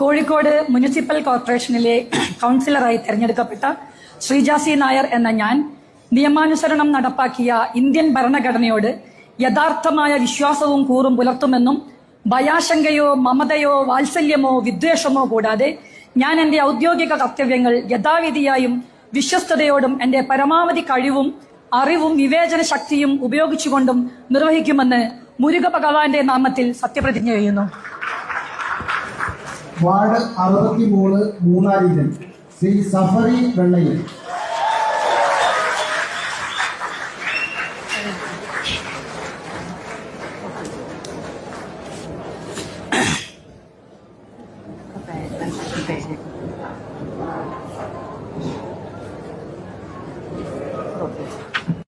Kozhikode municipal കോർപ്പറേഷനിലെ കൗൺസിലറായി തെരഞ്ഞെടുക്കപ്പെട്ട ശ്രീജാസി നായർ എന്ന ഞാൻ നിയമാനുസരണം നടപ്പാക്കിയ ഇന്ത്യൻ ഭരണഘടനയോട് യഥാർത്ഥമായ വിശ്വാസവും കൂറും പുലർത്തുമെന്നും ഭയാശങ്കയോ മമതയോ വാത്സല്യമോ വിദ്വേഷമോ കൂടാതെ ഞാൻ എന്റെ ഔദ്യോഗിക കർത്തവ്യങ്ങൾ യഥാവിധിയായും വിശ്വസ്തയോടും എന്റെ പരമാവധി കഴിവും അറിവും വിവേചന ശക്തിയും ഉപയോഗിച്ചുകൊണ്ടും നിർവഹിക്കുമെന്ന് മുരുക ഭഗവാന്റെ നാമത്തിൽ സത്യപ്രതിജ്ഞ ചെയ്യുന്നു. വാർഡ് 63 മൂന്നാരീജൻ ശ്രീ സഫറി വെള്ളയിൽ. Okay.